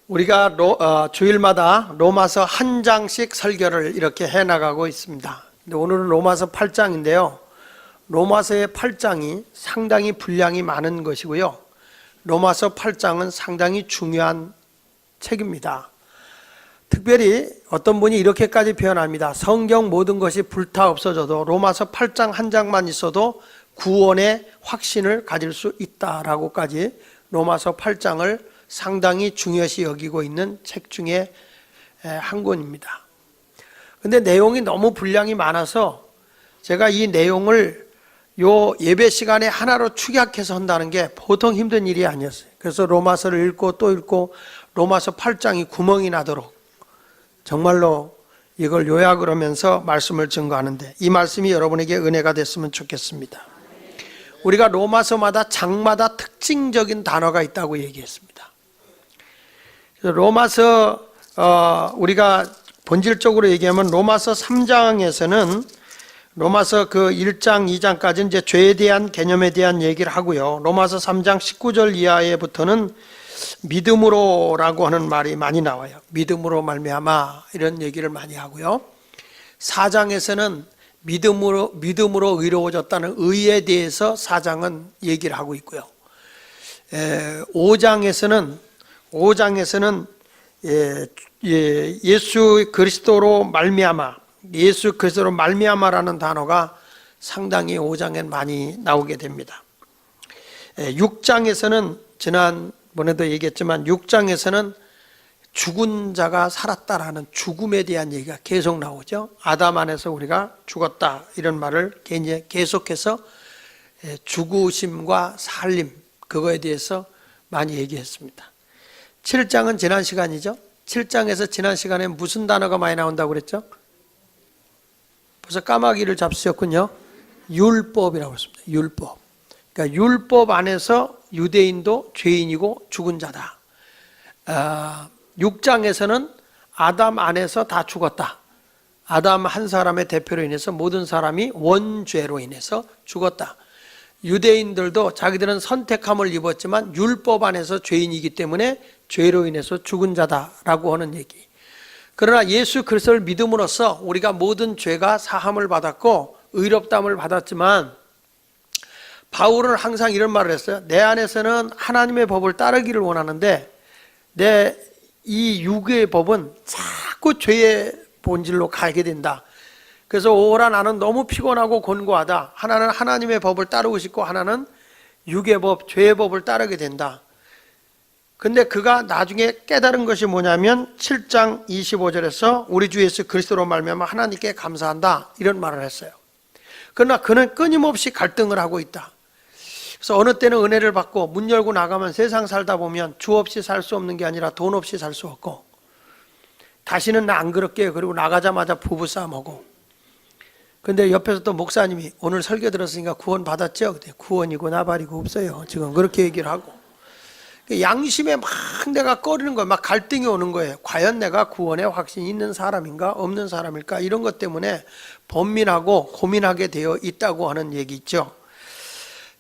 우리가 주일마다 로마서 한 장씩 설교를 이렇게 해나가고 있습니다. 오늘은 로마서 8장인데요. 로마서의 8장이 상당히 분량이 많은 것이고요. 로마서 8장은 상당히 중요한 책입니다. 특별히 어떤 분이 이렇게까지 표현합니다. 성경 모든 것이 불타 없어져도 로마서 8장 한 장만 있어도 구원의 확신을 가질 수 있다라고까지 로마서 8장을 상당히 중요시 여기고 있는 책 중에 한 권입니다. 근데 내용이 너무 분량이 많아서 제가 이 내용을 요 예배 시간에 하나로 축약해서 한다는 게 보통 힘든 일이 아니었어요. 그래서 로마서를 읽고 또 읽고 로마서 8장이 구멍이 나도록 정말로 이걸 요약을 하면서 말씀을 증거하는데 이 말씀이 여러분에게 은혜가 됐으면 좋겠습니다. 우리가 로마서마다 장마다 특징적인 단어가 있다고 얘기했습니다. 로마서 우리가 본질적으로 얘기하면 로마서 3장에서는 로마서 그 1장, 2장까지 이제 죄에 대한 개념에 대한 얘기를 하고요. 로마서 3장 19절 이하에부터는 믿음으로라고 하는 말이 많이 나와요. 믿음으로 말미암아 이런 얘기를 많이 하고요. 4장에서는 믿음으로 의로워졌다는 의에 대해서 4장은 얘기를 하고 있고요. 5장에서는 예수 그리스도로 말미암아라는 단어가 상당히 5장엔 많이 나오게 됩니다. 6장에서는 지난번에도 얘기했지만 6장에서는 죽은 자가 살았다라는 죽음에 대한 얘기가 계속 나오죠. 아담 안에서 우리가 죽었다 이런 말을 계속해서 죽으심과 살림 그거에 대해서 많이 얘기했습니다. 7장은 지난 시간이죠. 7장에서 지난 시간에 무슨 단어가 많이 나온다고 그랬죠? 벌써 까마귀를 잡수셨군요. 율법이라고 했습니다. 율법. 그러니까 율법 안에서 유대인도 죄인이고 죽은 자다. 6장에서는 아담 안에서 다 죽었다. 아담 한 사람의 대표로 인해서 모든 사람이 원죄로 인해서 죽었다. 유대인들도 자기들은 선택함을 입었지만 율법 안에서 죄인이기 때문에 죄로 인해서 죽은 자다라고 하는 얘기. 그러나 예수 그리스도를 믿음으로써 우리가 모든 죄가 사함을 받았고 의롭다함을 받았지만 바울은 항상 이런 말을 했어요. 내 안에서는 하나님의 법을 따르기를 원하는데 내 이 육의 법은 자꾸 죄의 본질로 가게 된다. 그래서 오라 나는 너무 피곤하고 곤고하다. 하나는 하나님의 법을 따르고 싶고 하나는 육의 법, 죄의 법을 따르게 된다. 근데 그가 나중에 깨달은 것이 뭐냐면 7장 25절에서 우리 주 예수 그리스도로 말미암아 하나님께 감사한다 이런 말을 했어요. 그러나 그는 끊임없이 갈등을 하고 있다. 그래서 어느 때는 은혜를 받고 문 열고 나가면 세상 살다 보면 주 없이 살 수 없는 게 아니라 돈 없이 살 수 없고 다시는 나 안 그럴게요. 그리고 나가자마자 부부싸움하고. 근데 옆에서 또 목사님이 오늘 설교 들었으니까 구원 받았죠? 그때 구원이고 나발이고 없어요. 지금 그렇게 얘기를 하고. 양심에 막 내가 꺼리는 거예요. 막 갈등이 오는 거예요. 과연 내가 구원에 확신이 있는 사람인가 없는 사람일까? 이런 것 때문에 번민하고 고민하게 되어 있다고 하는 얘기 있죠.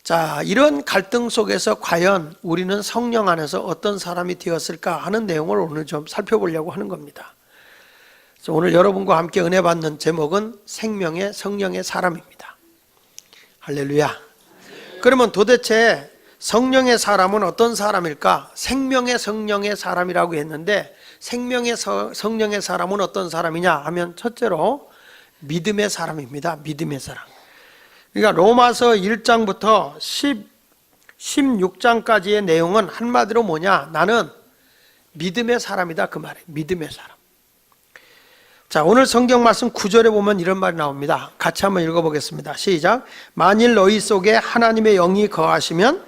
자, 이런 갈등 속에서 과연 우리는 성령 안에서 어떤 사람이 되었을까 하는 내용을 오늘 좀 살펴보려고 하는 겁니다. 그래서 오늘 여러분과 함께 은혜 받는 제목은 생명의 성령의 사람입니다. 할렐루야. 그러면 도대체 성령의 사람은 어떤 사람일까? 생명의 성령의 사람이라고 했는데 생명의 성령의 사람은 어떤 사람이냐 하면 첫째로 믿음의 사람입니다. 믿음의 사람. 그러니까 로마서 1장부터 16장까지의 내용은 한마디로 뭐냐? 나는 믿음의 사람이다 그 말이에요. 믿음의 사람. 자, 오늘 성경 말씀 9절에 보면 이런 말이 나옵니다. 같이 한번 읽어보겠습니다. 시작. 만일 너희 속에 하나님의 영이 거하시면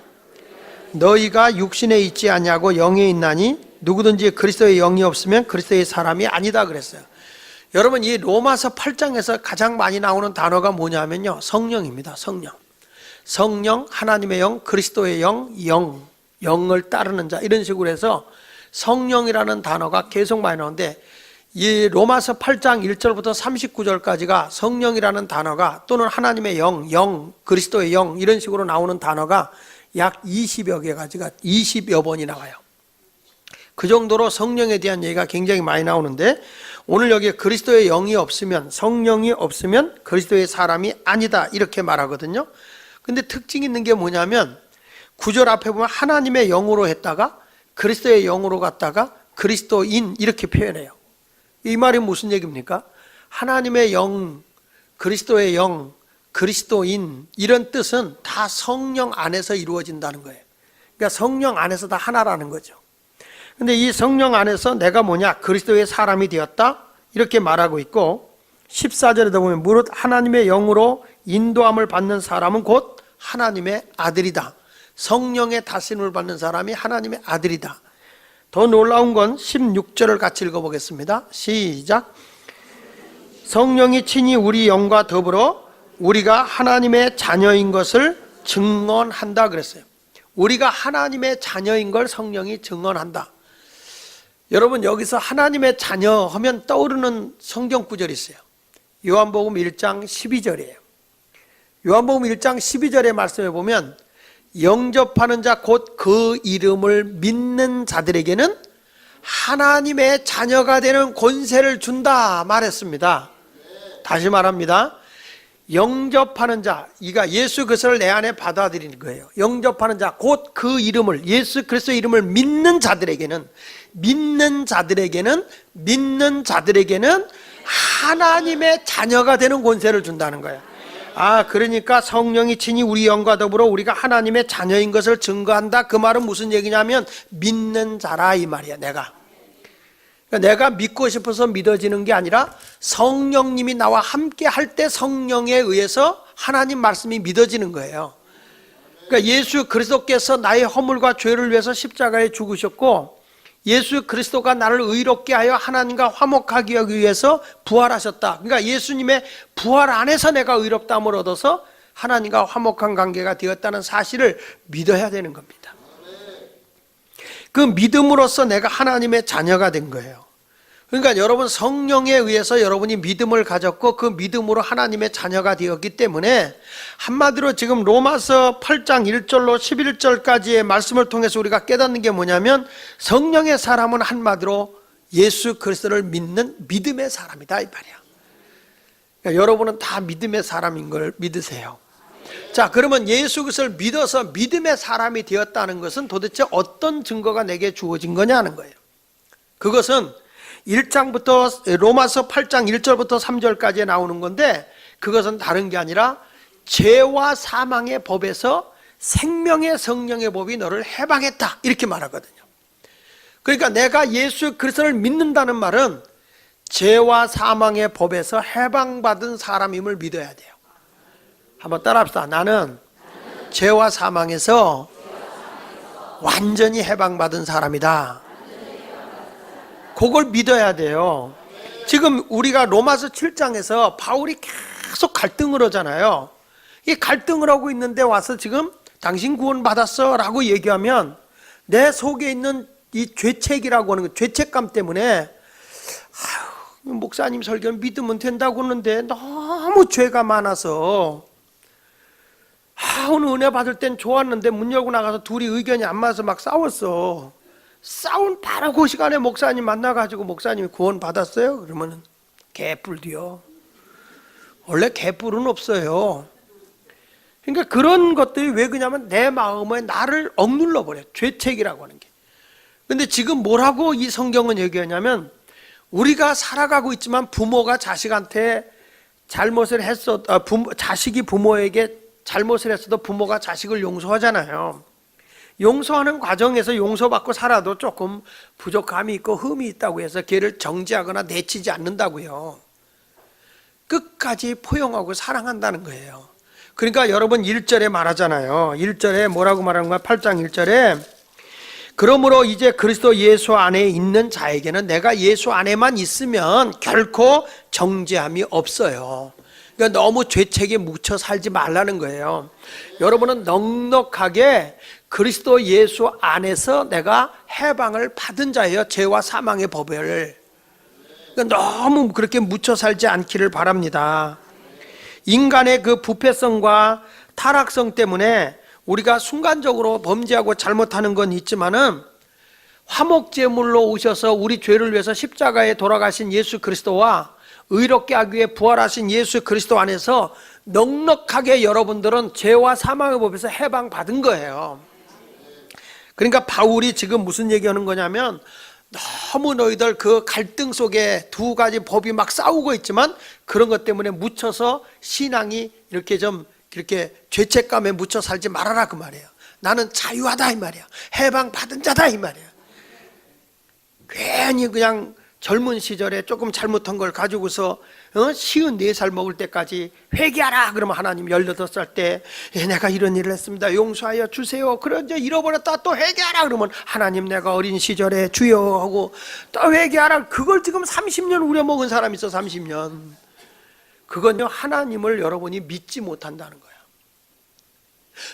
너희가 육신에 있지 아니하고 영에 있나니 누구든지 그리스도의 영이 없으면 그리스도의 사람이 아니다 그랬어요. 여러분 이 로마서 8장에서 가장 많이 나오는 단어가 뭐냐면요. 성령입니다. 성령, 하나님의 영, 그리스도의 영, 영을 따르는 자 이런 식으로 해서 성령이라는 단어가 계속 많이 나오는데 이 로마서 8장 1절부터 39절까지가 성령이라는 단어가 또는 하나님의 영, 그리스도의 영 이런 식으로 나오는 단어가 약 20여 개 가지가 20여 번이 나와요. 그 정도로 성령에 대한 얘기가 굉장히 많이 나오는데, 오늘 여기에 그리스도의 영이 없으면, 성령이 없으면 그리스도의 사람이 아니다 이렇게 말하거든요. 근데 특징이 있는 게 뭐냐면, 9절 앞에 보면 하나님의 영으로 했다가 그리스도의 영으로 갔다가 그리스도인 이렇게 표현해요. 이 말이 무슨 얘기입니까? 하나님의 영, 그리스도의 영, 그리스도인 이런 뜻은 다 성령 안에서 이루어진다는 거예요. 그러니까 성령 안에서 다 하나라는 거죠. 근데 이 성령 안에서 내가 뭐냐? 그리스도의 사람이 되었다 이렇게 말하고 있고, 14절에도 보면 무릇 하나님의 영으로 인도함을 받는 사람은 곧 하나님의 아들이다. 성령의 다스림을 받는 사람이 하나님의 아들이다. 더 놀라운 건 16절을 같이 읽어보겠습니다. 시작. 성령이 친히 우리 영과 더불어 우리가 하나님의 자녀인 것을 증언한다 그랬어요. 우리가 하나님의 자녀인 걸 성령이 증언한다. 여러분, 여기서 하나님의 자녀 하면 떠오르는 성경 구절이 있어요. 요한복음 1장 12절이에요. 요한복음 1장 12절의 말씀에 보면 영접하는 자 곧 그 이름을 믿는 자들에게는 하나님의 자녀가 되는 권세를 준다 말했습니다. 다시 말합니다. 영접하는 자, 이가 예수 그리스도를 내 안에 받아들이는 거예요. 영접하는 자 곧 그 이름을, 예수 그리스도의 이름을 믿는 자들에게는 하나님의 자녀가 되는 권세를 준다는 거예요. 그러니까 성령이 친히 우리 영과 더불어 우리가 하나님의 자녀인 것을 증거한다. 그 말은 무슨 얘기냐면 믿는 자라 이 말이야. 내가 믿고 싶어서 믿어지는 게 아니라 성령님이 나와 함께 할 때 성령에 의해서 하나님 말씀이 믿어지는 거예요. 그러니까 예수 그리스도께서 나의 허물과 죄를 위해서 십자가에 죽으셨고, 예수 그리스도가 나를 의롭게 하여 하나님과 화목하게 하기 위해서 부활하셨다. 그러니까 예수님의 부활 안에서 내가 의롭다함을 얻어서 하나님과 화목한 관계가 되었다는 사실을 믿어야 되는 겁니다. 그 믿음으로써 내가 하나님의 자녀가 된 거예요. 그러니까 여러분, 성령에 의해서 여러분이 믿음을 가졌고 그 믿음으로 하나님의 자녀가 되었기 때문에, 한마디로 지금 로마서 8장 1절로 11절까지의 말씀을 통해서 우리가 깨닫는 게 뭐냐면, 성령의 사람은 한마디로 예수 그리스도를 믿는 믿음의 사람이다 이 말이야. 그러니까 여러분은 다 믿음의 사람인 걸 믿으세요. 자, 그러면 예수 그리스도를 믿어서 믿음의 사람이 되었다는 것은 도대체 어떤 증거가 내게 주어진 거냐는 거예요. 그것은 1장부터 로마서 8장 1절부터 3절까지 나오는 건데, 그것은 다른 게 아니라 죄와 사망의 법에서 생명의 성령의 법이 너를 해방했다 이렇게 말하거든요. 그러니까 내가 예수 그리스도를 믿는다는 말은 죄와 사망의 법에서 해방받은 사람임을 믿어야 돼요. 한번 따라합시다. 나는 죄와 사망에서 완전히 해방받은 사람이다. 그걸 믿어야 돼요. 지금 우리가 로마서 7장에서 바울이 계속 갈등을 하잖아요. 이 갈등을 하고 있는데 와서 지금 당신 구원 받았어 라고 얘기하면 내 속에 있는 이 죄책이라고 하는 거, 죄책감 때문에 목사님 설교 믿으면 된다고 하는데 너무 죄가 많아서, 오늘 은혜 받을 땐 좋았는데 문 열고 나가서 둘이 의견이 안 맞아서 막 싸웠어. 싸운 바로 그 시간에 목사님 만나가지고 목사님이 구원 받았어요? 그러면은 개뿔디요. 원래 개뿔은 없어요. 그러니까 그런 것들이 왜 그러냐면 내 마음에 나를 억눌러 버려요. 죄책이라고 하는 게. 근데 지금 뭐라고 이 성경은 얘기하냐면, 우리가 살아가고 있지만 부모가 자식한테 잘못을 자식이 부모에게 잘못을 했어도 부모가 자식을 용서하잖아요. 용서하는 과정에서 용서받고 살아도 조금 부족함이 있고 흠이 있다고 해서 걔를 정죄하거나 내치지 않는다고요. 끝까지 포용하고 사랑한다는 거예요. 그러니까 여러분 1절에 말하잖아요. 1절에 뭐라고 말하는 거야? 8장 1절에 그러므로 이제 그리스도 예수 안에 있는 자에게는 내가 예수 안에만 있으면 결코 정죄함이 없어요. 그러니까 너무 죄책에 묻혀 살지 말라는 거예요. 여러분은 넉넉하게 그리스도 예수 안에서 내가 해방을 받은 자예요. 죄와 사망의 법을. 그러니까 너무 그렇게 묻혀 살지 않기를 바랍니다. 인간의 그 부패성과 타락성 때문에 우리가 순간적으로 범죄하고 잘못하는 건 있지만은 화목제물로 오셔서 우리 죄를 위해서 십자가에 돌아가신 예수 그리스도와 의롭게 하기 위해 부활하신 예수 그리스도 안에서 넉넉하게 여러분들은 죄와 사망의 법에서 해방받은 거예요. 그러니까 바울이 지금 무슨 얘기하는 거냐면, 너무 너희들 그 갈등 속에 두 가지 법이 막 싸우고 있지만 그런 것 때문에 묻혀서 신앙이 이렇게 좀 이렇게 죄책감에 묻혀 살지 말아라 그 말이에요. 나는 자유하다 이 말이야. 해방받은 자다 이 말이야. 괜히 그냥 젊은 시절에 조금 잘못한 걸 가지고서 54살 먹을 때까지 회개하라 그러면 하나님 18살 때 내가 이런 일을 했습니다 용서하여 주세요. 그런 이제 잃어버렸다 또 회개하라 그러면 하나님 내가 어린 시절에 주여 하고 또 회개하라. 그걸 지금 30년 우려먹은 사람이 있어. 30년. 그건요 하나님을 여러분이 믿지 못한다는 거예요.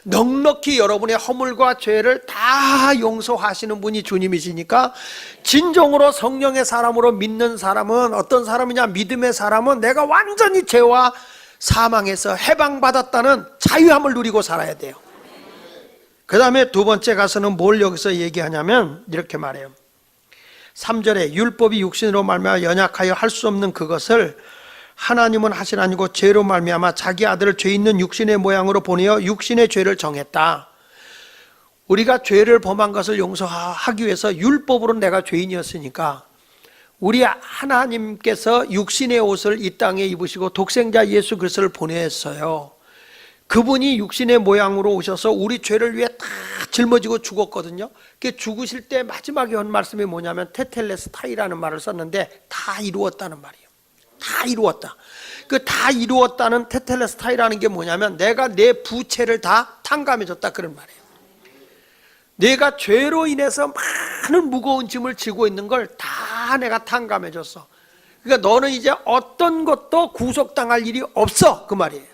넉넉히 여러분의 허물과 죄를 다 용서하시는 분이 주님이시니까 진정으로 성령의 사람으로 믿는 사람은 어떤 사람이냐, 믿음의 사람은 내가 완전히 죄와 사망에서 해방받았다는 자유함을 누리고 살아야 돼요. 그 다음에 두 번째 가서는 뭘 여기서 얘기하냐면 이렇게 말해요. 3절에 율법이 육신으로 말미암아 연약하여 할 수 없는 그것을 하나님은 하시나니고 죄로 말미암아 자기 아들을 죄 있는 육신의 모양으로 보내어 육신의 죄를 정했다. 우리가 죄를 범한 것을 용서하기 위해서 율법으로 내가 죄인이었으니까 우리 하나님께서 육신의 옷을 이 땅에 입으시고 독생자 예수 그리스도를 보냈어요. 그분이 육신의 모양으로 오셔서 우리 죄를 위해 다 짊어지고 죽었거든요. 그 죽으실 때 마지막에 한 말씀이 뭐냐면 테텔레스타이라는 말을 썼는데 다 이루었다는 말이에요. 다 이루었다. 그 다 이루었다는 테텔레스타이라는 게 뭐냐면 내가 내 부채를 다 탕감해줬다 그런 말이에요. 내가 죄로 인해서 많은 무거운 짐을 지고 있는 걸 다 내가 탕감해줬어. 그러니까 너는 이제 어떤 것도 구속당할 일이 없어 그 말이에요.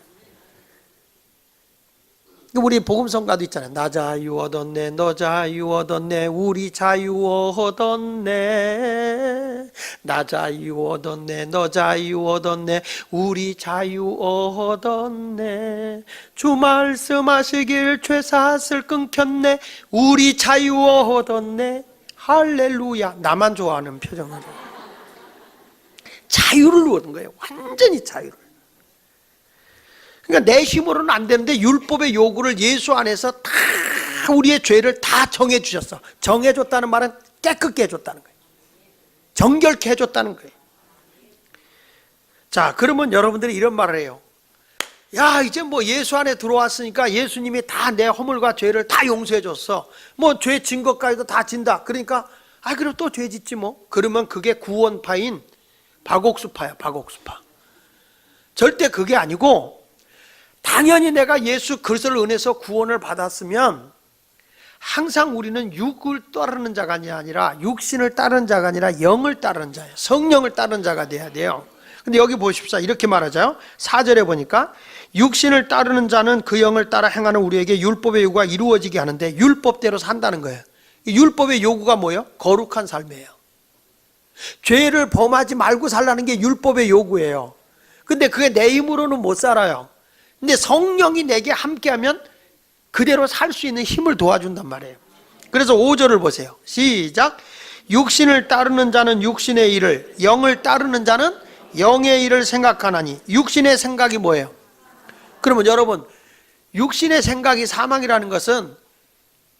우리 복음성가도 있잖아요. 나 자유 얻었네 너 자유 얻었네 우리 자유 얻었네 나 자유 얻었네 너 자유 얻었네 우리 자유 얻었네 주 말씀하시길 죄사슬 끊겼네 우리 자유 얻었네 할렐루야. 나만 좋아하는 표정으로 자유를 얻은 거예요. 완전히 자유를. 그러니까 내 힘으로는 안 되는데 율법의 요구를 예수 안에서 다 우리의 죄를 다 정해 주셨어. 정해줬다는 말은 깨끗게 해줬다는 거예요. 정결케 해줬다는 거예요. 자, 그러면 여러분들이 이런 말을 해요. 야, 이제 뭐 예수 안에 들어왔으니까 예수님이 다 내 허물과 죄를 다 용서해 줬어. 뭐 죄 진 것까지도 다 진다. 그러니까 그럼 또 죄 짓지 뭐. 그러면 그게 구원파인 박옥수파야. 박옥수파. 절대 그게 아니고 당연히 내가 예수 그리스도를 은혜서 구원을 받았으면 항상 우리는 육을 따르는 자가 아니라 육신을 따르는 자가 아니라 영을 따르는 자예요. 성령을 따르는 자가 돼야 돼요. 근데 여기 보십시오. 이렇게 말하죠. 4절에 보니까 육신을 따르는 자는 그 영을 따라 행하는 우리에게 율법의 요구가 이루어지게 하는데 율법대로 산다는 거예요. 율법의 요구가 뭐예요? 거룩한 삶이에요. 죄를 범하지 말고 살라는 게 율법의 요구예요. 근데 그게 내 힘으로는 못 살아요. 근데 성령이 내게 함께하면 그대로 살 수 있는 힘을 도와준단 말이에요. 그래서 5절을 보세요. 시작. 육신을 따르는 자는 육신의 일을, 영을 따르는 자는 영의 일을 생각하나니. 육신의 생각이 뭐예요? 그러면 여러분, 육신의 생각이 사망이라는 것은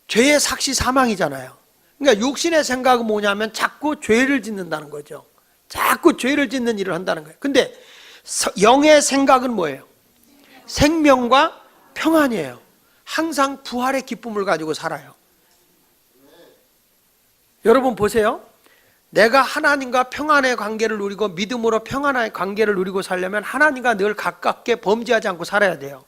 죄의 삭시 사망이잖아요. 그러니까 육신의 생각은 뭐냐면 자꾸 죄를 짓는다는 거죠. 자꾸 죄를 짓는 일을 한다는 거예요. 근데 영의 생각은 뭐예요? 생명과 평안이에요. 항상 부활의 기쁨을 가지고 살아요. 여러분 보세요. 내가 하나님과 평안의 관계를 누리고 믿음으로 평안의 관계를 누리고 살려면 하나님과 늘 가깝게 범죄하지 않고 살아야 돼요.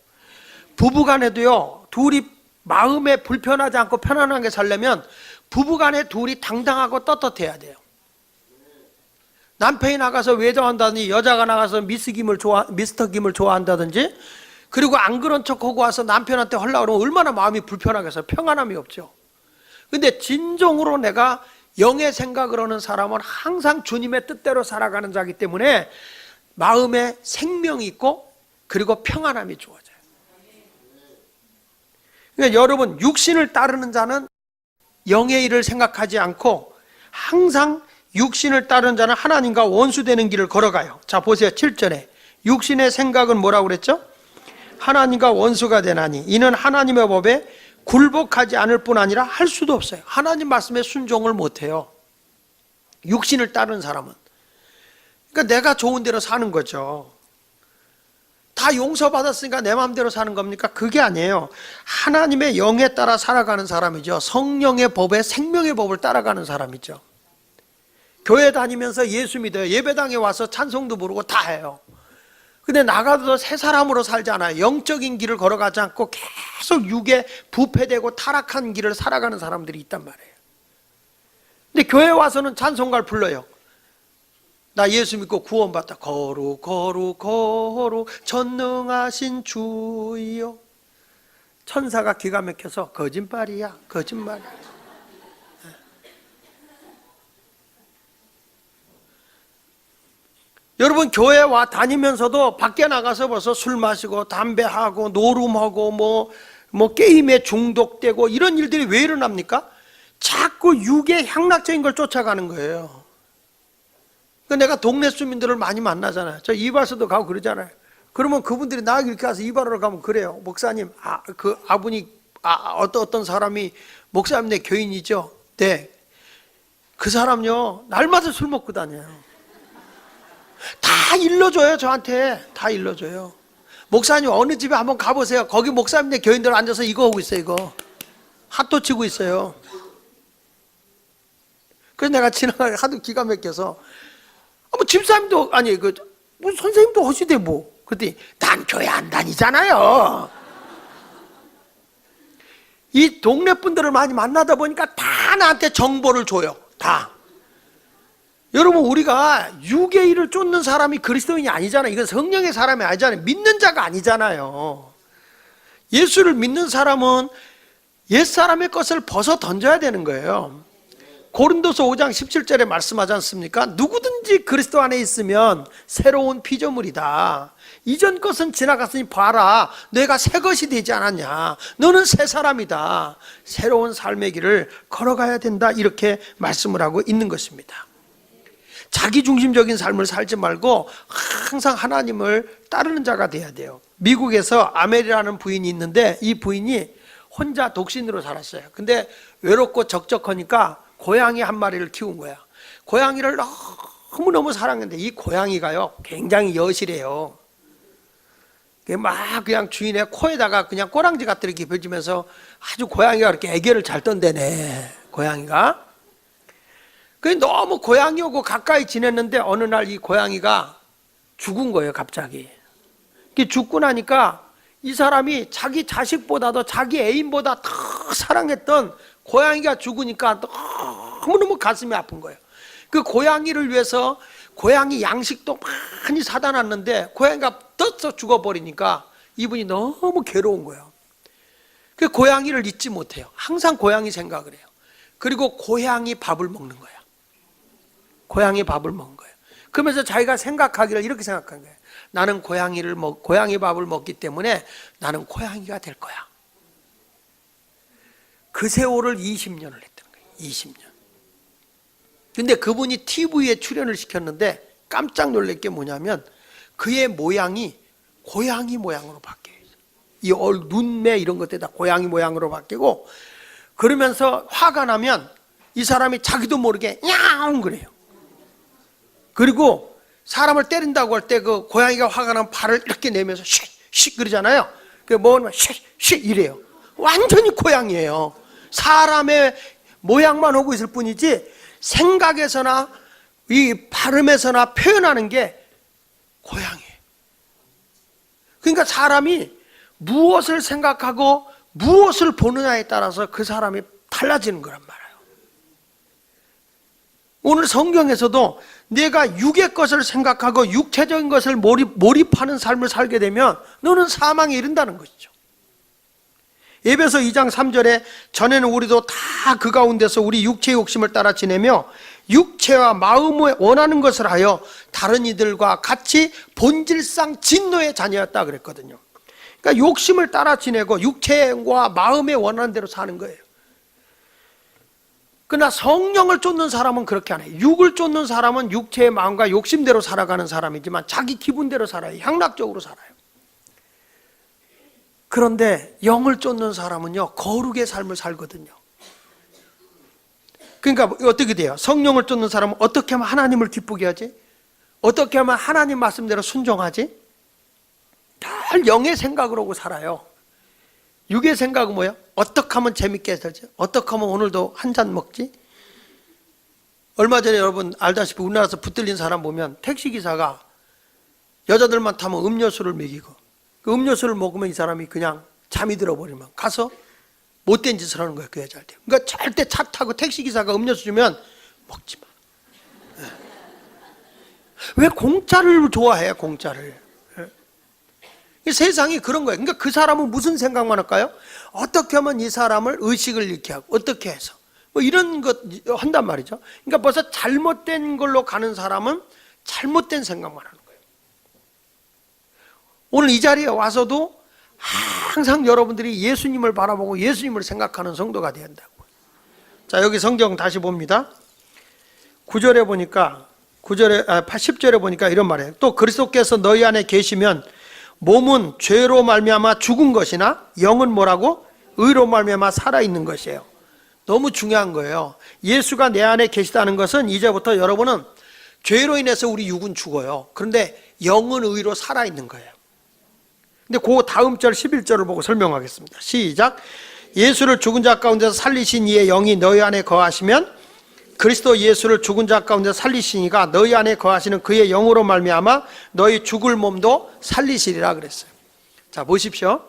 부부간에도요, 둘이 마음에 불편하지 않고 편안하게 살려면 부부간에 둘이 당당하고 떳떳해야 돼요. 남편이 나가서 외도한다든지 여자가 나가서 미스터 김을 좋아한다든지 그리고 안 그런 척하고 와서 남편한테 하려고 그러면 얼마나 마음이 불편하겠어요. 평안함이 없죠. 근데 진정으로 내가 영의 생각을 하는 사람은 항상 주님의 뜻대로 살아가는 자이기 때문에 마음에 생명이 있고 그리고 평안함이 주어져요. 그러니까 여러분 육신을 따르는 자는 영의 일을 생각하지 않고 항상 육신을 따르는 자는 하나님과 원수되는 길을 걸어가요. 자, 보세요. 7절에 육신의 생각은 뭐라고 그랬죠? 하나님과 원수가 되나니 이는 하나님의 법에 굴복하지 않을 뿐 아니라 할 수도 없어요. 하나님 말씀에 순종을 못해요. 육신을 따르는 사람은. 그러니까 내가 좋은 대로 사는 거죠. 다 용서받았으니까 내 마음대로 사는 겁니까? 그게 아니에요. 하나님의 영에 따라 살아가는 사람이죠. 성령의 법에 생명의 법을 따라가는 사람이죠. 교회 다니면서 예수 믿어요. 예배당에 와서 찬송도 부르고 다 해요. 근데 나가도 새 사람으로 살지 않아요. 영적인 길을 걸어가지 않고 계속 육에 부패되고 타락한 길을 살아가는 사람들이 있단 말이에요. 근데 교회 와서는 찬송가를 불러요. 나 예수 믿고 구원받다. 거룩 거룩 거룩 전능하신 주여. 천사가 기가 막혀서 거짓말이야 거짓말이야. 여러분 교회 와 다니면서도 밖에 나가서 벌써 술 마시고 담배하고 노름하고 뭐 게임에 중독되고 이런 일들이 왜 일어납니까? 자꾸 육의 향락적인 걸 쫓아가는 거예요. 그러니까 내가 동네 주민들을 많이 만나잖아요. 저 이발소도 가고 그러잖아요. 그러면 그분들이 나 이렇게 와서 이발하러 가면 그래요. 목사님, 그 아분이 어떤 사람이 목사님 내 교인이죠. 네. 그 사람요 날마다 술 먹고 다녀요. 다 일러줘요. 저한테 다 일러줘요. 목사님 어느 집에 한번 가보세요. 거기 목사님네 교인들 앉아서 이거 하고 있어요. 이거 핫도 치고 있어요. 그래서 내가 지나가게 하도 기가 막혀서 뭐 집사님도 아니 뭐 선생님도 하시대 뭐. 그랬더니 난 교회 안 다니잖아요. 이 동네 분들을 많이 만나다 보니까 다 나한테 정보를 줘요. 다. 여러분 우리가 육의 일을 쫓는 사람이 그리스도인이 아니잖아요. 이건 성령의 사람이 아니잖아요. 믿는 자가 아니잖아요. 예수를 믿는 사람은 옛사람의 것을 벗어 던져야 되는 거예요. 고린도서 5장 17절에 말씀하지 않습니까? 누구든지 그리스도 안에 있으면 새로운 피조물이다. 이전 것은 지나갔으니 봐라 내가 새 것이 되지 않았냐. 너는 새 사람이다. 새로운 삶의 길을 걸어가야 된다. 이렇게 말씀을 하고 있는 것입니다. 자기중심적인 삶을 살지 말고 항상 하나님을 따르는 자가 돼야 돼요. 미국에서 아멜이라는 부인이 있는데 이 부인이 혼자 독신으로 살았어요. 근데 외롭고 적적하니까 고양이 한 마리를 키운 거야. 고양이를 너무너무 사랑했는데 이 고양이가요 굉장히 여실해요. 막 그냥 주인의 코에다가 그냥 꼬랑지 갖다 이렇게 벼주면서 아주 고양이가 그렇게 애교를 잘 떤대네. 고양이가. 너무 고양이하고 가까이 지냈는데 어느 날 이 고양이가 죽은 거예요. 갑자기. 죽고 나니까 이 사람이 자기 자식보다도 자기 애인보다 더 사랑했던 고양이가 죽으니까 너무너무 가슴이 아픈 거예요. 그 고양이를 위해서 고양이 양식도 많이 사다 놨는데 고양이가 떠서 죽어버리니까 이분이 너무 괴로운 거예요. 그 고양이를 잊지 못해요. 항상 고양이 생각을 해요. 그리고 고양이 밥을 먹는 거야. 고양이 밥을 먹은 거예요. 그러면서 자기가 생각하기를 이렇게 생각한 거예요. 나는 고양이 밥을 먹기 때문에 나는 고양이가 될 거야. 그 세월을 20년을 했던 거예요. 20년. 근데 그분이 TV에 출연을 시켰는데 깜짝 놀랄 게 뭐냐면 그의 모양이 고양이 모양으로 바뀌어요. 이 눈매 이런 것들이 다 고양이 모양으로 바뀌고 그러면서 화가 나면 이 사람이 자기도 모르게 야옹 그래요. 그리고 사람을 때린다고 할 때 그 고양이가 화가 나면 발을 이렇게 내면서 씩 그러잖아요. 그 뭐냐면 씩 이래요. 완전히 고양이에요. 사람의 모양만 하고 있을 뿐이지 생각에서나 이 발음에서나 표현하는 게 고양이에요. 그러니까 사람이 무엇을 생각하고 무엇을 보느냐에 따라서 그 사람이 달라지는 거란 말이에요. 오늘 성경에서도 내가 육의 것을 생각하고 육체적인 것을 몰입하는 삶을 살게 되면 너는 사망에 이른다는 것이죠. 에베소 2장 3절에 전에는 우리도 다 그 가운데서 우리 육체의 욕심을 따라 지내며 육체와 마음에 원하는 것을 하여 다른 이들과 같이 본질상 진노의 자녀였다 그랬거든요. 그러니까 욕심을 따라 지내고 육체와 마음에 원하는 대로 사는 거예요. 그러나 성령을 쫓는 사람은 그렇게 안 해요. 육을 쫓는 사람은 육체의 마음과 욕심대로 살아가는 사람이지만 자기 기분대로 살아요. 향락적으로 살아요. 그런데 영을 쫓는 사람은요, 거룩의 삶을 살거든요. 그러니까 어떻게 돼요? 성령을 쫓는 사람은 어떻게 하면 하나님을 기쁘게 하지? 어떻게 하면 하나님 말씀대로 순종하지? 늘 영의 생각을 하고 살아요. 육의 생각은 뭐예요? 어떻게 하면 재밌게 살지? 어떻게 하면 오늘도 한 잔 먹지? 얼마 전에 여러분 알다시피 우리나라에서 붙들린 사람 보면 택시기사가 여자들만 타면 음료수를 먹이고 그 음료수를 먹으면 이 사람이 그냥 잠이 들어버리면 가서 못된 짓을 하는 거예요. 그 여자한테. 그러니까 절대 차 타고 택시기사가 음료수 주면 먹지 마. 왜 공짜를 좋아해? 공짜를. 이 세상이 그런 거예요. 그러니까 그 사람은 무슨 생각만 할까요? 어떻게 하면 이 사람을 의식을 잃게 하고 어떻게 해서 뭐 이런 것 한단 말이죠. 그러니까 벌써 잘못된 걸로 가는 사람은 잘못된 생각만 하는 거예요. 오늘 이 자리에 와서도 항상 여러분들이 예수님을 바라보고 예수님을 생각하는 성도가 되어야 한다고. 자, 여기 성경 다시 봅니다. 9절에 보니까 10절에 보니까 이런 말이에요. 또 그리스도께서 너희 안에 계시면 몸은 죄로 말미암아 죽은 것이나 영은 뭐라고? 의로 말미암아 살아있는 것이에요. 너무 중요한 거예요. 예수가 내 안에 계시다는 것은 이제부터 여러분은 죄로 인해서 우리 육은 죽어요. 그런데 영은 의로 살아있는 거예요. 근데 그 다음 절 11절을 보고 설명하겠습니다. 시작. 예수를 죽은 자 가운데서 살리신 이의 영이 너희 안에 거하시면 그리스도 예수를 죽은 자 가운데 살리시니가 너희 안에 거하시는 그의 영으로 말미암아 너희 죽을 몸도 살리시리라 그랬어요. 자, 보십시오.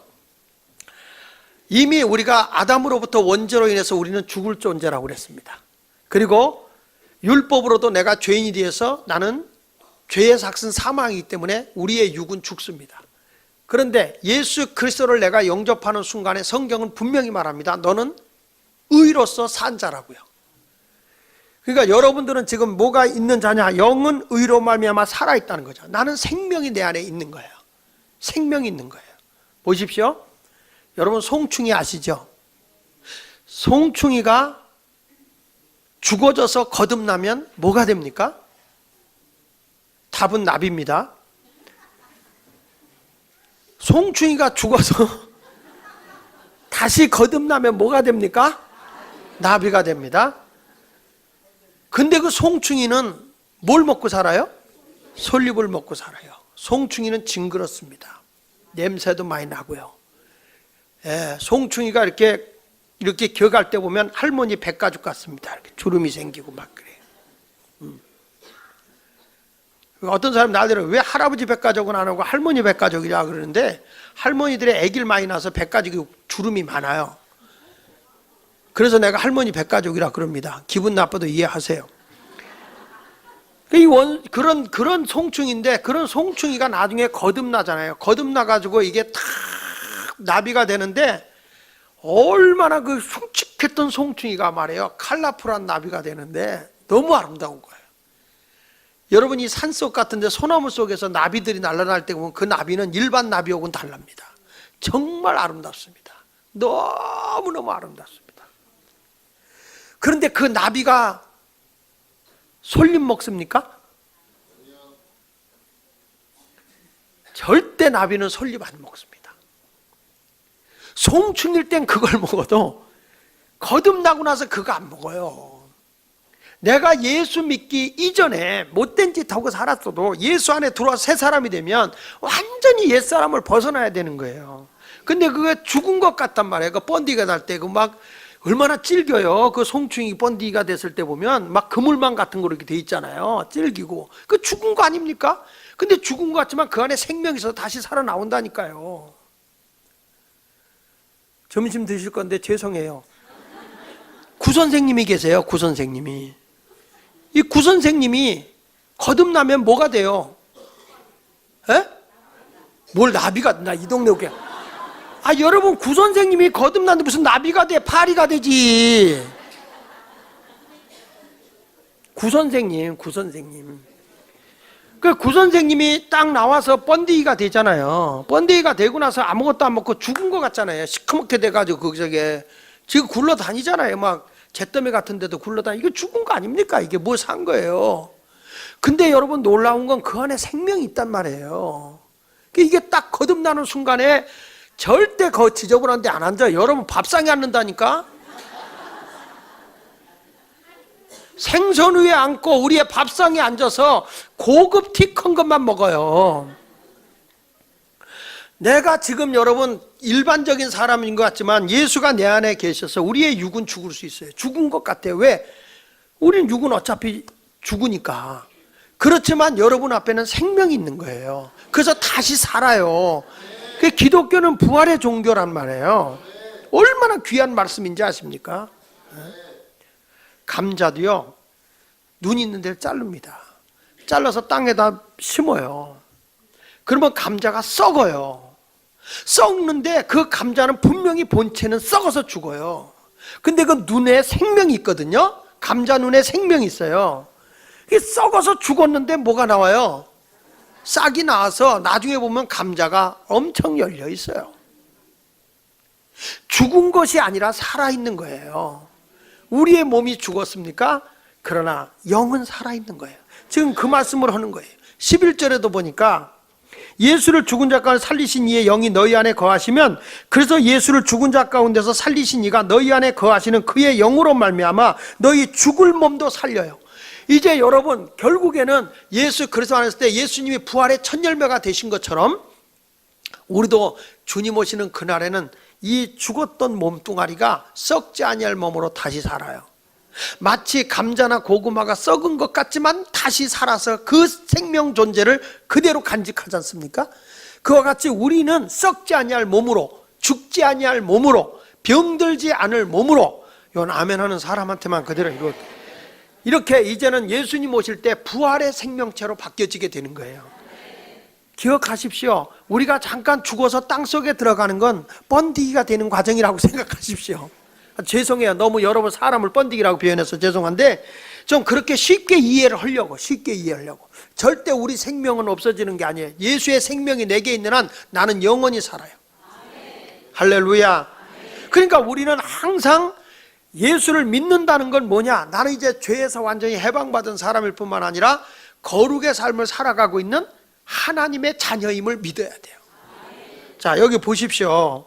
이미 우리가 아담으로부터 원죄로 인해서 우리는 죽을 존재라고 그랬습니다. 그리고 율법으로도 내가 죄인이 되어서 나는 죄의 삭은 사망이기 때문에 우리의 육은 죽습니다. 그런데 예수 그리스도를 내가 영접하는 순간에 성경은 분명히 말합니다. 너는 의로서 산 자라고요. 그러니까 여러분들은 지금 뭐가 있는 자냐? 영은 의로 말미암아 살아있다는 거죠. 나는 생명이 내 안에 있는 거예요. 생명이 있는 거예요. 보십시오. 여러분 송충이 아시죠? 송충이가 죽어져서 거듭나면 뭐가 됩니까? 답은 나비입니다. 송충이가 죽어서 다시 거듭나면 뭐가 됩니까? 나비가 됩니다. 근데 그 송충이는 뭘 먹고 살아요? 솔잎을 먹고 살아요. 송충이는 징그럽습니다. 냄새도 많이 나고요. 예, 송충이가 이렇게 기어갈 때 보면 할머니 백가죽 같습니다. 이렇게 주름이 생기고 막 그래요. 어떤 사람 나들은 왜 할아버지 백가죽은 안 하고 할머니 백가죽이라 그러는데 할머니들이 아기를 많이 낳아서 백가죽이 주름이 많아요. 그래서 내가 할머니 백가죽이라 그럽니다. 기분 나빠도 이해하세요. 그런 송충인데 그런 송충이가 나중에 거듭나잖아요. 거듭나가지고 이게 탁 나비가 되는데 얼마나 그 흉측했던 송충이가 말이에요. 컬러풀한 나비가 되는데 너무 아름다운 거예요. 여러분 이 산속 같은데 소나무 속에서 나비들이 날아날 때 보면 그 나비는 일반 나비하고는 달랍니다. 정말 아름답습니다. 너무너무 아름답습니다. 그런데 그 나비가 솔잎 먹습니까? 절대 나비는 솔잎 안 먹습니다. 송충일 땐 그걸 먹어도 거듭나고 나서 그거 안 먹어요. 내가 예수 믿기 이전에 못된 짓 하고 살았어도 예수 안에 들어와 새 사람이 되면 완전히 옛사람을 벗어나야 되는 거예요. 근데 그게 죽은 것 같단 말이에요. 그 번디가 날 때 그 막 얼마나 질겨요. 그 송충이 번디가 됐을 때 보면 막 그물망 같은 거 이렇게 돼 있잖아요. 질기고. 그 죽은 거 아닙니까? 근데 죽은 것 같지만 그 안에 생명이 있어서 다시 살아나온다니까요. 점심 드실 건데 죄송해요. 구선생님이 계세요. 구선생님이. 이 구선생님이 거듭나면 뭐가 돼요? 에? 뭘 나비가 나 이 동네 오게. 여러분 구선생님이 거듭났는데 무슨 나비가 돼? 파리가 되지. 구선생님. 그 구선생님이 딱 나와서 번데기가 되잖아요. 번데기가 되고 나서 아무것도 안 먹고 죽은 것 같잖아요. 시커멓게 돼가지고 거기저기 지금 굴러다니잖아요. 막 잿더미 같은 데도 굴러다니, 이거 죽은 거 아닙니까? 이게 뭐 산 거예요. 근데 여러분 놀라운 건 그 안에 생명이 있단 말이에요. 이게 딱 거듭나는 순간에 절대 지저분한 데 안 앉아요. 여러분 밥상에 앉는다니까? 생선 위에 앉고 우리의 밥상에 앉아서 고급 티 큰 것만 먹어요. 내가 지금 여러분 일반적인 사람인 것 같지만 예수가 내 안에 계셔서 우리의 육은 죽을 수 있어요. 죽은 것 같아요. 왜? 우린 육은 어차피 죽으니까. 그렇지만 여러분 앞에는 생명이 있는 거예요. 그래서 다시 살아요. 그 기독교는 부활의 종교란 말이에요. 얼마나 귀한 말씀인지 아십니까? 감자도요, 눈 있는 데를 자릅니다. 잘라서 땅에다 심어요. 그러면 감자가 썩어요. 썩는데 그 감자는 분명히 본체는 썩어서 죽어요. 근데 그 눈에 생명이 있거든요. 감자 눈에 생명이 있어요. 썩어서 죽었는데 뭐가 나와요? 싹이 나와서 나중에 보면 감자가 엄청 열려 있어요. 죽은 것이 아니라 살아있는 거예요. 우리의 몸이 죽었습니까? 그러나 영은 살아있는 거예요. 지금 그 말씀을 하는 거예요. 11절에도 보니까 예수를 죽은 자 가운데 살리신 이의 영이 너희 안에 거하시면, 그래서 예수를 죽은 자 가운데서 살리신 이가 너희 안에 거하시는 그의 영으로 말미암아 너희 죽을 몸도 살려요. 이제 여러분 결국에는 예수 그리스도 안에 있을 때 예수님이 부활의 첫 열매가 되신 것처럼 우리도 주님 오시는 그날에는 이 죽었던 몸뚱아리가 썩지 아니할 몸으로 다시 살아요. 마치 감자나 고구마가 썩은 것 같지만 다시 살아서 그 생명 존재를 그대로 간직하지 않습니까? 그와 같이 우리는 썩지 아니할 몸으로, 죽지 아니할 몸으로, 병들지 않을 몸으로, 이건 아멘하는 사람한테만 그대로 이렇게 이제는 예수님 오실 때 부활의 생명체로 바뀌어지게 되는 거예요. 기억하십시오. 우리가 잠깐 죽어서 땅속에 들어가는 건 번디기가 되는 과정이라고 생각하십시오. 죄송해요. 너무 여러분 사람을 번디기라고 표현해서 죄송한데 좀 그렇게 쉽게 이해를 하려고. 절대 우리 생명은 없어지는 게 아니에요. 예수의 생명이 내게 있는 한 나는 영원히 살아요. 할렐루야. 그러니까 우리는 항상 예수를 믿는다는 건 뭐냐? 나는 이제 죄에서 완전히 해방받은 사람일 뿐만 아니라 거룩의 삶을 살아가고 있는 하나님의 자녀임을 믿어야 돼요. 자, 여기 보십시오.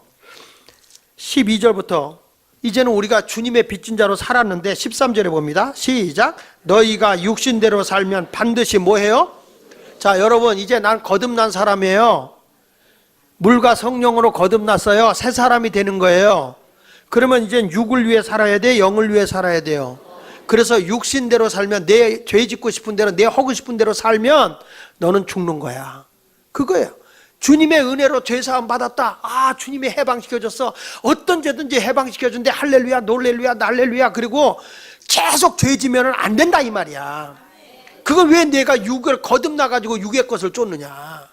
12절부터 이제는 우리가 주님의 빚진 자로 살았는데 13절에 봅니다. 시작. 너희가 육신대로 살면 반드시 뭐 해요? 자, 여러분 이제 난 거듭난 사람이에요. 물과 성령으로 거듭났어요. 새 사람이 되는 거예요. 그러면 이제 육을 위해 살아야 돼? 영을 위해 살아야 돼요? 그래서 육신대로 살면 내 죄 짓고 싶은 대로 내 하고 싶은 대로 살면 너는 죽는 거야. 그거예요. 주님의 은혜로 죄사함 받았다. 아, 주님이 해방시켜줬어. 어떤 죄든지 해방시켜준대. 할렐루야, 놀렐루야, 날렐루야. 그리고 계속 죄 지면은 안 된다 이 말이야. 그걸 왜 내가 육을 거듭나가지고 육의 것을 쫓느냐.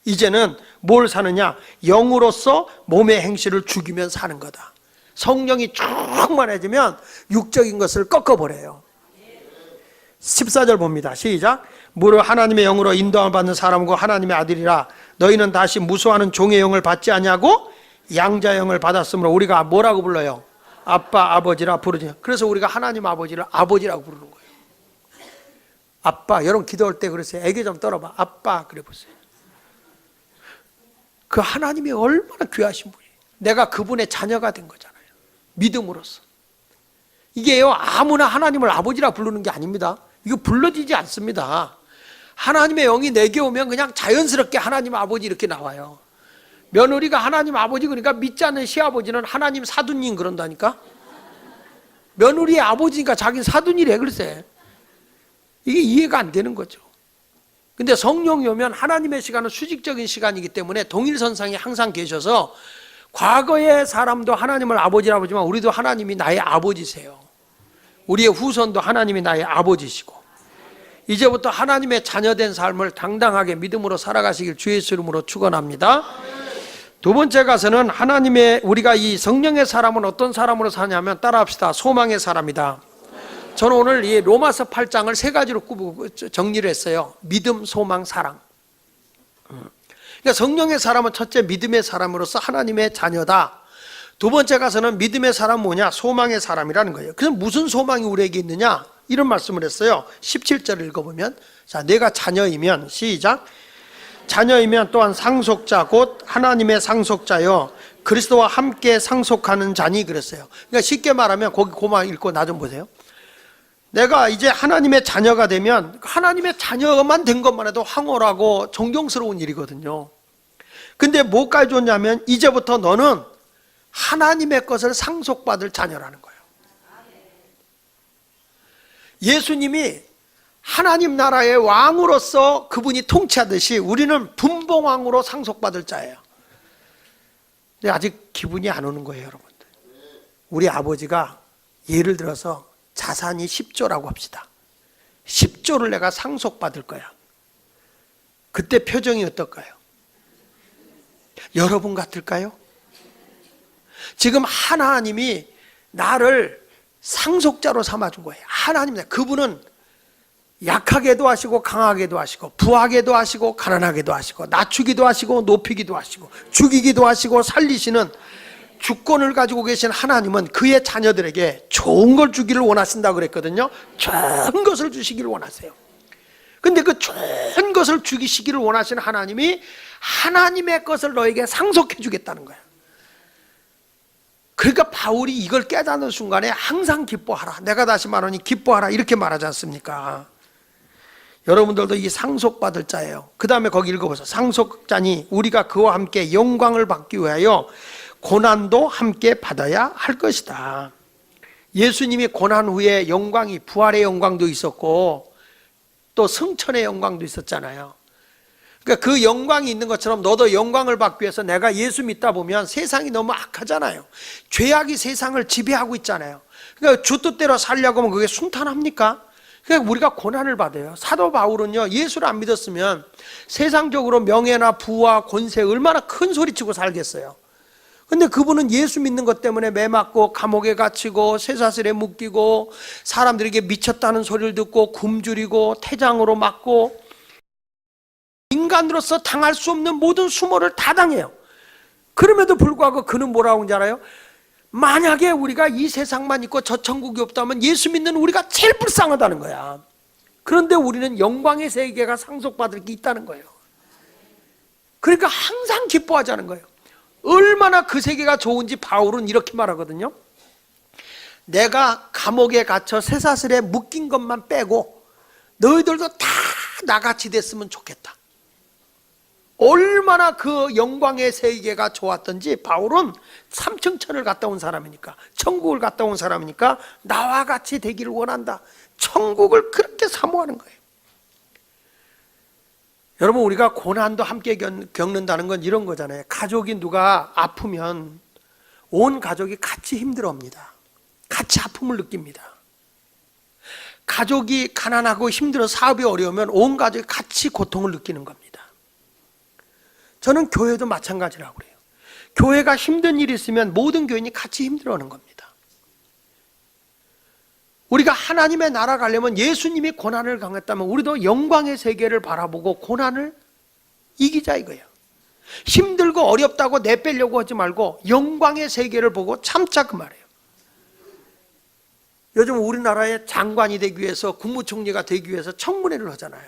이제는 뭘 사느냐? 영으로서 몸의 행실을 죽이면 사는 거다. 성령이 충만해지면 육적인 것을 꺾어버려요. 14절 봅니다. 시작. 무릇 하나님의 영으로 인도함을 받는 사람과 하나님의 아들이라. 너희는 다시 무수하는 종의 영을 받지 아니하고 양자의 영을 받았으므로 우리가 뭐라고 불러요? 아빠, 아버지라 부르지. 그래서 우리가 하나님 아버지를 아버지라고 부르는 거예요. 아빠, 여러분 기도할 때 그러세요. 애기 좀 떨어봐. 아빠 그래 보세요. 그 하나님이 얼마나 귀하신 분이에요. 내가 그분의 자녀가 된 거잖아요. 믿음으로써. 이게요, 아무나 하나님을 아버지라 부르는 게 아닙니다. 이거 불러지지 않습니다. 하나님의 영이 내게 오면 그냥 자연스럽게 하나님 아버지 이렇게 나와요. 며느리가 하나님 아버지 그러니까 믿지 않는 시아버지는 하나님 사돈님 그런다니까. 며느리의 아버지니까 자기는 사돈이래 글쎄. 이게 이해가 안 되는 거죠. 근데 성령이 오면 하나님의 시간은 수직적인 시간이기 때문에 동일선상에 항상 계셔서 과거의 사람도 하나님을 아버지라 부르지만 우리도 하나님이 나의 아버지세요. 우리의 후손도 하나님이 나의 아버지시고 이제부터 하나님의 자녀된 삶을 당당하게 믿음으로 살아가시길 주의 이름으로 축원합니다. 두 번째 가서는 하나님의 우리가 이 성령의 사람은 어떤 사람으로 사냐면 따라합시다. 소망의 사람이다. 저는 오늘 이 로마서 8장을 세 가지로 정리를 했어요. 믿음, 소망, 사랑. 그러니까 성령의 사람은 첫째 믿음의 사람으로서 하나님의 자녀다. 두 번째 가서는 믿음의 사람 뭐냐? 소망의 사람이라는 거예요. 그래서 무슨 소망이 우리에게 있느냐? 이런 말씀을 했어요. 17절을 읽어보면, 자, 내가 자녀이면, 시작. 자녀이면 또한 상속자 곧 하나님의 상속자여 그리스도와 함께 상속하는 자니 그랬어요. 그러니까 쉽게 말하면 거기 고만 읽고 나 좀 보세요. 내가 이제 하나님의 자녀가 되면 하나님의 자녀만 된 것만 해도 황홀하고 존경스러운 일이거든요. 근데 뭐까지 줬냐면 이제부터 너는 하나님의 것을 상속받을 자녀라는 거예요. 예수님이 하나님 나라의 왕으로서 그분이 통치하듯이 우리는 분봉왕으로 상속받을 자예요. 근데 아직 기분이 안 오는 거예요, 여러분들. 우리 아버지가 예를 들어서 자산이 10조라고 합시다. 10조를 내가 상속받을 거야. 그때 표정이 어떨까요? 여러분 같을까요? 지금 하나님이 나를 상속자로 삼아준 거예요. 하나님, 그분은 약하게도 하시고 강하게도 하시고 부하게도 하시고 가난하게도 하시고 낮추기도 하시고 높이기도 하시고 죽이기도 하시고 살리시는 주권을 가지고 계신 하나님은 그의 자녀들에게 좋은 걸 주기를 원하신다고 그랬거든요. 좋은 것을 주시기를 원하세요. 근데 그 좋은 것을 주시기를 원하시는 하나님이 하나님의 것을 너에게 상속해 주겠다는 거야. 그러니까 바울이 이걸 깨닫는 순간에 항상 기뻐하라, 내가 다시 말하니 기뻐하라 이렇게 말하지 않습니까? 여러분들도 이 상속받을 자예요. 그 다음에 거기 읽어보세요. 상속자니 우리가 그와 함께 영광을 받기 위하여 고난도 함께 받아야 할 것이다. 예수님이 고난 후에 영광이, 부활의 영광도 있었고 또 승천의 영광도 있었잖아요. 그러니까 그 영광이 있는 것처럼 너도 영광을 받기 위해서 내가 예수 믿다 보면 세상이 너무 악하잖아요. 죄악이 세상을 지배하고 있잖아요. 그러니까 주 뜻대로 살려고 하면 그게 순탄합니까? 그러니까 우리가 고난을 받아요. 사도 바울은요, 예수를 안 믿었으면 세상적으로 명예나 부와 권세 얼마나 큰 소리치고 살겠어요. 근데 그분은 예수 믿는 것 때문에 매 맞고 감옥에 갇히고 쇠사슬에 묶이고 사람들에게 미쳤다는 소리를 듣고 굶주리고 태장으로 맞고 인간으로서 당할 수 없는 모든 수모를 다 당해요. 그럼에도 불구하고 그는 뭐라고 하는지 알아요? 만약에 우리가 이 세상만 있고 저 천국이 없다면 예수 믿는 우리가 제일 불쌍하다는 거야. 그런데 우리는 영광의 세계가 상속받을 게 있다는 거예요. 그러니까 항상 기뻐하자는 거예요. 얼마나 그 세계가 좋은지 바울은 이렇게 말하거든요. 내가 감옥에 갇혀 쇠사슬에 묶인 것만 빼고 너희들도 다 나같이 됐으면 좋겠다. 얼마나 그 영광의 세계가 좋았던지 바울은 삼층천을 갔다 온 사람이니까, 천국을 갔다 온 사람이니까 나와 같이 되기를 원한다. 천국을 그렇게 사모하는 거예요. 여러분, 우리가 고난도 함께 겪는다는 건 이런 거잖아요. 가족이 누가 아프면 온 가족이 같이 힘들어합니다. 같이 아픔을 느낍니다. 가족이 가난하고 힘들어 사업이 어려우면 온 가족이 같이 고통을 느끼는 겁니다. 저는 교회도 마찬가지라고 그래요. 교회가 힘든 일이 있으면 모든 교인이 같이 힘들어하는 겁니다. 우리가 하나님의 나라 가려면 예수님이 고난을 당했다면 우리도 영광의 세계를 바라보고 고난을 이기자 이거예요. 힘들고 어렵다고 내빼려고 하지 말고 영광의 세계를 보고 참자 그 말이에요. 요즘 우리나라의 장관이 되기 위해서, 국무총리가 되기 위해서 청문회를 하잖아요.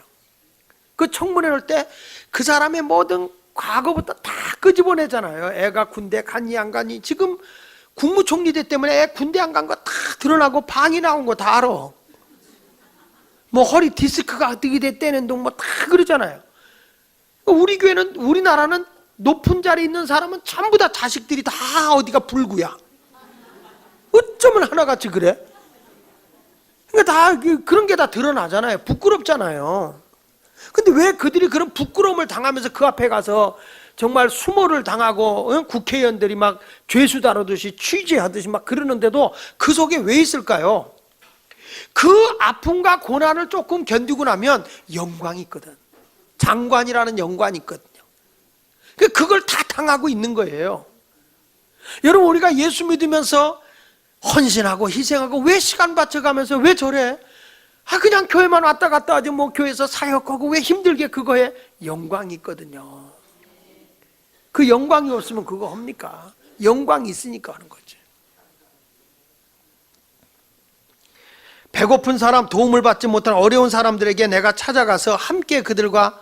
그 청문회를 할 때 그 사람의 모든 과거부터 다 끄집어내잖아요. 애가 군대 갔니 안 갔니. 지금 국무총리대 때문에 애 군대 안 간 거 다 드러나고 방이 나온 거 다 알아. 뭐 허리 디스크가 어떻게 됐다는 둥 뭐 다 그러잖아요. 우리 교회는, 우리나라는 높은 자리에 있는 사람은 전부 다 자식들이 다 어디가 불구야. 어쩌면 하나같이 그래? 그러니까 다 그런 게 다 드러나잖아요. 부끄럽잖아요. 근데 왜 그들이 그런 부끄러움을 당하면서 그 앞에 가서 정말 수모를 당하고 국회의원들이 막 죄수 다루듯이 취재하듯이 막 그러는데도 그 속에 왜 있을까요? 그 아픔과 고난을 조금 견디고 나면 영광이 있거든. 장관이라는 영광이 있거든요. 그걸 다 당하고 있는 거예요. 여러분, 우리가 예수 믿으면서 헌신하고 희생하고 왜 시간 바쳐가면서 왜 저래? 그냥 교회만 왔다 갔다 하지 뭐 교회에서 사역하고 왜 힘들게 그거 해? 영광이 있거든요. 그 영광이 없으면 그거 합니까? 영광이 있으니까 하는 거지. 배고픈 사람, 도움을 받지 못한 어려운 사람들에게 내가 찾아가서 함께 그들과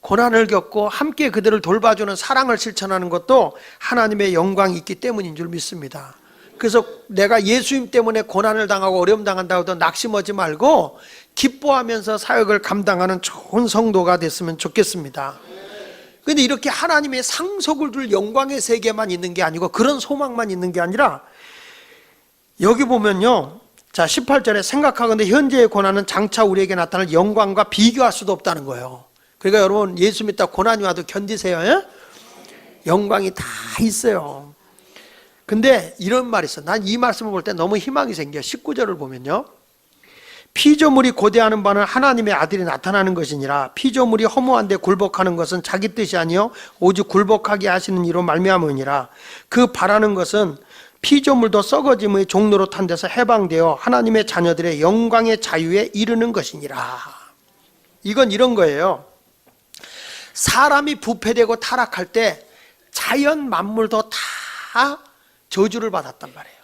고난을 겪고 함께 그들을 돌봐주는 사랑을 실천하는 것도 하나님의 영광이 있기 때문인 줄 믿습니다. 그래서 내가 예수님 때문에 고난을 당하고 어려움 당한다고 해도 낙심하지 말고 기뻐하면서 사역을 감당하는 좋은 성도가 됐으면 좋겠습니다. 그런데 이렇게 하나님의 상속을 줄 영광의 세계만 있는 게 아니고 그런 소망만 있는 게 아니라 여기 보면요, 자 18절에 생각하건대 현재의 고난은 장차 우리에게 나타날 영광과 비교할 수도 없다는 거예요. 그러니까 여러분 예수 믿다 고난이 와도 견디세요. 예? 영광이 다 있어요. 근데 이런 말이 있어. 난 이 말씀을 볼 때 너무 희망이 생겨. 19절을 보면요, 피조물이 고대하는 바는 하나님의 아들이 나타나는 것이니라. 피조물이 허무한데 굴복하는 것은 자기 뜻이 아니요 오직 굴복하게 하시는 이로 말미암으니라. 그 바라는 것은 피조물도 썩어짐의 종로로 탄 데서 해방되어 하나님의 자녀들의 영광의 자유에 이르는 것이니라. 이건 이런 거예요. 사람이 부패되고 타락할 때 자연 만물도 다 저주를 받았단 말이에요.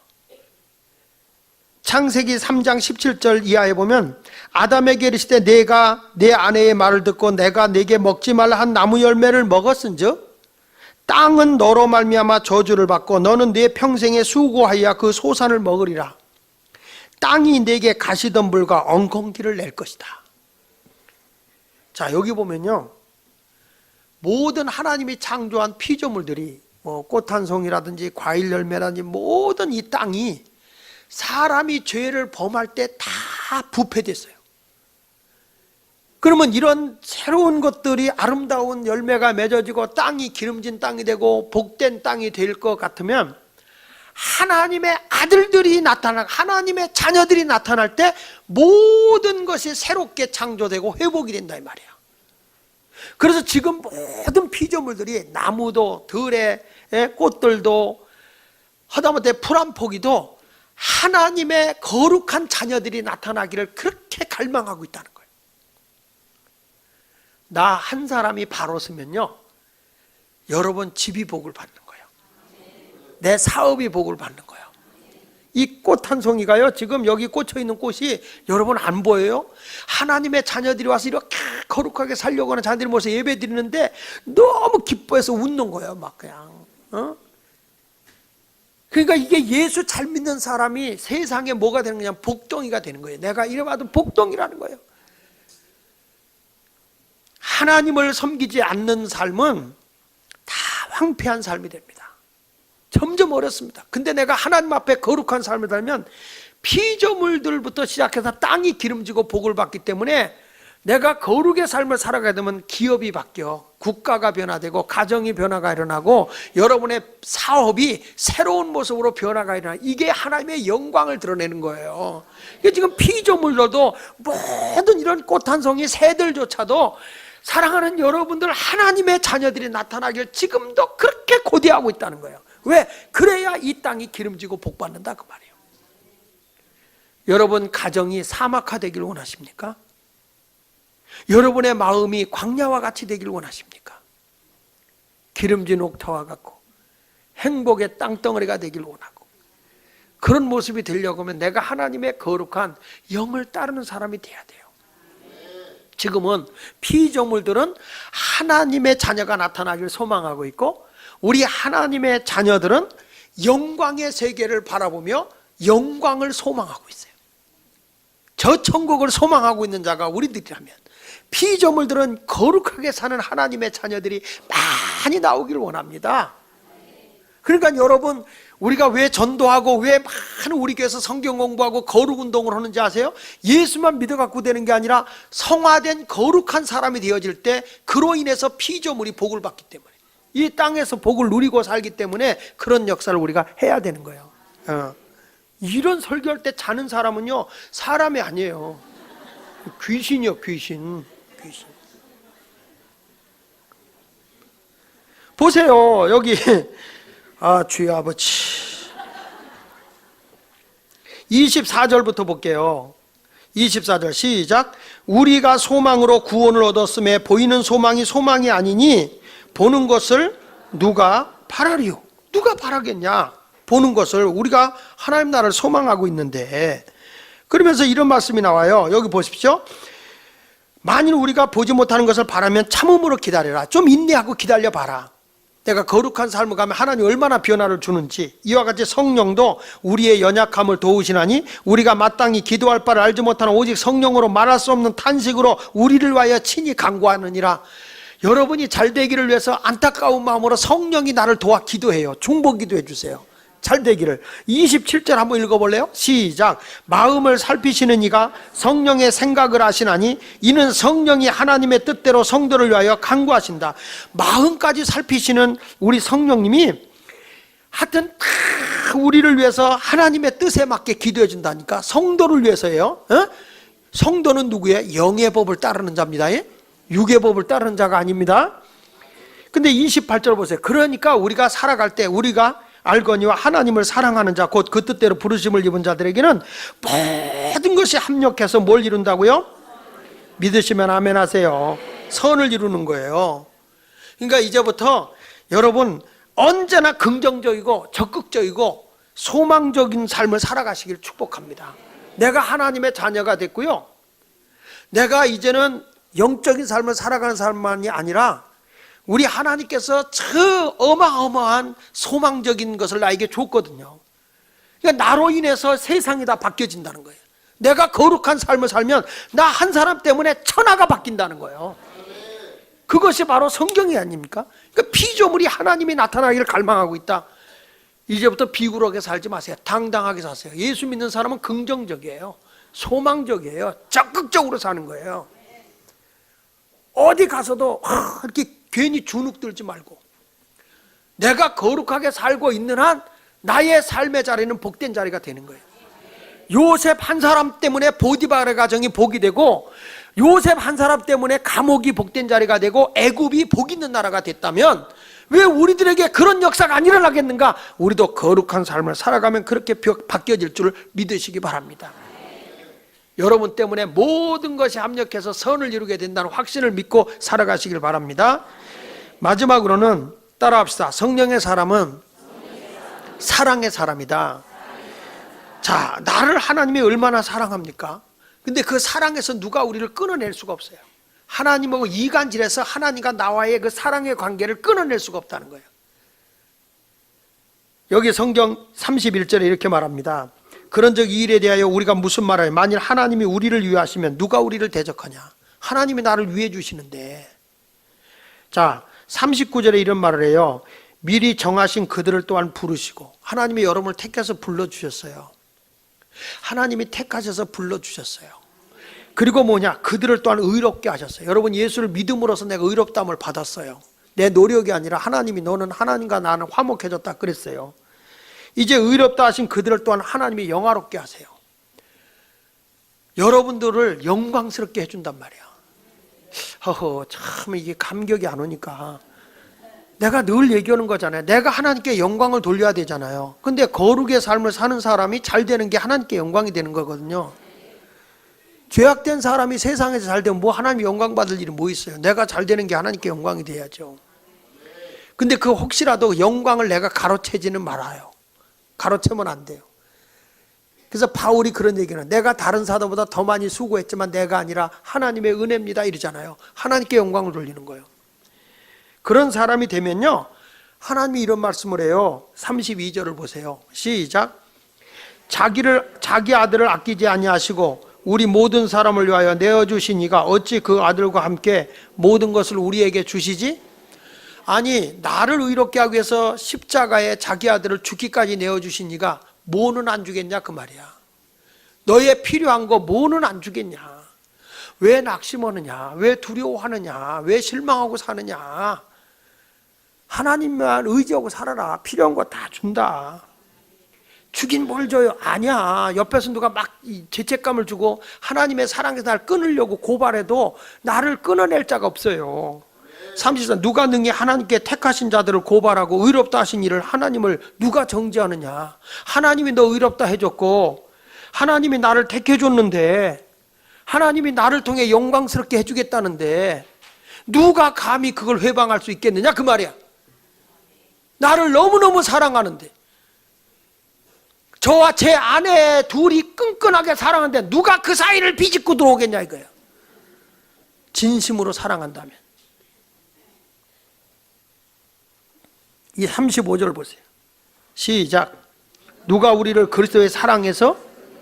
창세기 3장 17절 이하에 보면 아담에게 이르시되 내가 내 아내의 말을 듣고 내가 네게 먹지 말라 한 나무 열매를 먹었은즉 땅은 너로 말미암아 저주를 받고 너는 네 평생에 수고하여 그 소산을 먹으리라. 땅이 네게 가시덤불과 엉겅퀴를 낼 것이다. 자, 여기 보면요, 모든 하나님이 창조한 피조물들이 꽃 한 송이라든지 과일 열매라든지 모든 이 땅이 사람이 죄를 범할 때 다 부패됐어요. 그러면 이런 새로운 것들이 아름다운 열매가 맺어지고 땅이 기름진 땅이 되고 복된 땅이 될 것 같으면 하나님의 아들들이 나타나, 하나님의 자녀들이 나타날 때 모든 것이 새롭게 창조되고 회복이 된다 이 말이에요. 그래서 지금 모든 피조물들이 나무도 들에 꽃들도 하다못해 풀 한 포기도 하나님의 거룩한 자녀들이 나타나기를 그렇게 갈망하고 있다는 거예요. 나 한 사람이 바로 서면요, 여러분 집이 복을 받는 거예요. 내 사업이 복을 받는 거예요. 이 꽃 한 송이가요, 지금 여기 꽂혀 있는 꽃이 여러분 안 보여요? 하나님의 자녀들이 와서 이렇게 거룩하게 살려고 하는 자녀들이 모여서 예배 드리는데 너무 기뻐해서 웃는 거예요. 막 그냥 그러니까 이게 예수 잘 믿는 사람이 세상에 뭐가 되는 거냐, 복덩이가 되는 거예요. 내가 이래봐도 복덩이라는 거예요. 하나님을 섬기지 않는 삶은 다 황폐한 삶이 됩니다. 점점 어렵습니다. 근데 내가 하나님 앞에 거룩한 삶을 살면 피조물들부터 시작해서 땅이 기름지고 복을 받기 때문에 내가 거룩의 삶을 살아가게 되면 기업이 바뀌어, 국가가 변화되고 가정이 변화가 일어나고 여러분의 사업이 새로운 모습으로 변화가 일어나. 이게 하나님의 영광을 드러내는 거예요. 지금 피조물들도 모든 이런 꽃 한 송이 새들조차도 사랑하는 여러분들 하나님의 자녀들이 나타나길 지금도 그렇게 고대하고 있다는 거예요. 왜? 그래야 이 땅이 기름지고 복받는다 그 말이에요. 여러분 가정이 사막화되기를 원하십니까? 여러분의 마음이 광야와 같이 되기를 원하십니까? 기름진 옥타와 같고 행복의 땅덩어리가 되기를 원하고, 그런 모습이 되려고 하면 내가 하나님의 거룩한 영을 따르는 사람이 돼야 돼요. 지금은 피조물들은 하나님의 자녀가 나타나기를 소망하고 있고, 우리 하나님의 자녀들은 영광의 세계를 바라보며 영광을 소망하고 있어요. 저 천국을 소망하고 있는 자가 우리들이라면 피조물들은 거룩하게 사는 하나님의 자녀들이 많이 나오기를 원합니다. 그러니까 여러분, 우리가 왜 전도하고 왜 많은 우리 교회에서 성경 공부하고 거룩 운동을 하는지 아세요? 예수만 믿어갖고 되는 게 아니라 성화된 거룩한 사람이 되어질 때 그로 인해서 피조물이 복을 받기 때문에, 이 땅에서 복을 누리고 살기 때문에 그런 역사를 우리가 해야 되는 거예요. 이런 설교할 때 자는 사람은요, 사람이 아니에요. 귀신이요, 귀신. 보세요, 여기 주여 아버지 24절부터 볼게요. 24절 시작. 우리가 소망으로 구원을 얻었음에 보이는 소망이 소망이 아니니 보는 것을 누가 바라리요. 누가 바라겠냐? 보는 것을. 우리가 하나님 나라를 소망하고 있는데. 그러면서 이런 말씀이 나와요. 여기 보십시오. 만일 우리가 보지 못하는 것을 바라면 참음으로 기다려라. 좀 인내하고 기다려봐라. 내가 거룩한 삶을 가면 하나님 얼마나 변화를 주는지. 이와 같이 성령도 우리의 연약함을 도우시나니 우리가 마땅히 기도할 바를 알지 못하는 오직 성령으로 말할 수 없는 탄식으로 우리를 위하여 친히 간구하느니라. 여러분이 잘 되기를 위해서 안타까운 마음으로 성령이 나를 도와 기도해요. 중보 기도해 주세요. 잘 되기를. 27절 한번 읽어볼래요? 시작. 마음을 살피시는 이가 성령의 생각을 하시나니 이는 성령이 하나님의 뜻대로 성도를 위하여 간구하신다. 마음까지 살피시는 우리 성령님이 하여튼 다 우리를 위해서 하나님의 뜻에 맞게 기도해 준다니까. 성도를 위해서예요. 성도는 누구예요? 영의 법을 따르는 자입니다. 육의 법을 따르는 자가 아닙니다. 근데 28절 보세요. 그러니까 우리가 살아갈 때 우리가 알거니와 하나님을 사랑하는 자 곧 그 뜻대로 부르심을 입은 자들에게는 모든 것이 합력해서 뭘 이룬다고요? 믿으시면 아멘 하세요. 선을 이루는 거예요. 그러니까 이제부터 여러분 언제나 긍정적이고 적극적이고 소망적인 삶을 살아가시길 축복합니다. 내가 하나님의 자녀가 됐고요, 내가 이제는 영적인 삶을 살아가는 사람만이 아니라 우리 하나님께서 저 어마어마한 소망적인 것을 나에게 줬거든요. 그러니까 나로 인해서 세상이 다 바뀌어진다는 거예요. 내가 거룩한 삶을 살면 나 한 사람 때문에 천하가 바뀐다는 거예요. 그것이 바로 성경이 아닙니까? 그러니까 피조물이 하나님이 나타나기를 갈망하고 있다. 이제부터 비굴하게 살지 마세요. 당당하게 사세요. 예수 믿는 사람은 긍정적이에요. 소망적이에요. 적극적으로 사는 거예요. 어디 가서도 이렇게 괜히 주눅 들지 말고 내가 거룩하게 살고 있는 한 나의 삶의 자리는 복된 자리가 되는 거예요. 요셉 한 사람 때문에 보디바르 가정이 복이 되고 요셉 한 사람 때문에 감옥이 복된 자리가 되고 애굽이 복 있는 나라가 됐다면 왜 우리들에게 그런 역사가 안 일어나겠는가? 우리도 거룩한 삶을 살아가면 그렇게 바뀌어질 줄 믿으시기 바랍니다. 여러분 때문에 모든 것이 합력해서 선을 이루게 된다는 확신을 믿고 살아가시길 바랍니다. 마지막으로는 따라합시다. 성령의 사람은 사랑의 사람이다. 자, 나를 하나님이 얼마나 사랑합니까? 근데 그 사랑에서 누가 우리를 끊어낼 수가 없어요. 하나님하고 이간질해서 하나님과 나와의 그 사랑의 관계를 끊어낼 수가 없다는 거예요. 여기 성경 31절에 이렇게 말합니다. 그런즉 이 일에 대하여 우리가 무슨 말하여 만일 하나님이 우리를 위하시면 누가 우리를 대적하냐? 하나님이 나를 위해 주시는데. 자, 39절에 이런 말을 해요. 미리 정하신 그들을 또한 부르시고. 하나님이 여러분을 택해서 불러주셨어요. 하나님이 택하셔서 불러주셨어요. 그리고 뭐냐? 그들을 또한 의롭게 하셨어요. 여러분 예수를 믿음으로써 내가 의롭다함을 받았어요. 내 노력이 아니라 하나님이 너는 하나님과 나는 화목해졌다 그랬어요. 이제 의롭다 하신 그들을 또한 하나님이 영화롭게 하세요. 여러분들을 영광스럽게 해준단 말이야. 허허, 참 이게 감격이 안 오니까 내가 늘 얘기하는 거잖아요. 내가 하나님께 영광을 돌려야 되잖아요. 근데 거룩의 삶을 사는 사람이 잘 되는 게 하나님께 영광이 되는 거거든요. 죄악된 사람이 세상에서 잘 되면 뭐 하나님이 영광 받을 일이 뭐 있어요? 내가 잘 되는 게 하나님께 영광이 돼야죠. 근데 그 혹시라도 영광을 내가 가로채지는 말아요. 가로채면 안 돼요. 그래서 바울이 그런 얘기는 내가 다른 사도보다 더 많이 수고했지만 내가 아니라 하나님의 은혜입니다 이러잖아요. 하나님께 영광을 돌리는 거예요. 그런 사람이 되면요, 하나님이 이런 말씀을 해요. 32절을 보세요. 시작. 자기 아들을 아끼지 아니하시고 우리 모든 사람을 위하여 내어주신 이가 어찌 그 아들과 함께 모든 것을 우리에게 주시지? 아니, 나를 의롭게 하기 위해서 십자가에 자기 아들을 죽기까지 내어주신 이가 뭐는 안 주겠냐 그 말이야. 너의 필요한 거 뭐는 안 주겠냐? 왜 낙심하느냐? 왜 두려워하느냐? 왜 실망하고 사느냐? 하나님만 의지하고 살아라. 필요한 거 다 준다. 주긴 뭘 줘요? 아니야. 옆에서 누가 막 죄책감을 주고 하나님의 사랑에서 날 끊으려고 고발해도 나를 끊어낼 자가 없어요. 30절 누가 능히 하나님께 택하신 자들을 고발하고 의롭다 하신 일을 하나님을 누가 정죄하느냐? 하나님이 너 의롭다 해줬고 하나님이 나를 택해줬는데 하나님이 나를 통해 영광스럽게 해주겠다는데 누가 감히 그걸 회방할 수 있겠느냐 그 말이야. 나를 너무너무 사랑하는데, 저와 제 아내 둘이 끈끈하게 사랑하는데 누가 그 사이를 비집고 들어오겠냐 이거예요. 진심으로 사랑한다면. 이 35절 보세요. 시작. 누가 우리를 그리스도의 사랑해서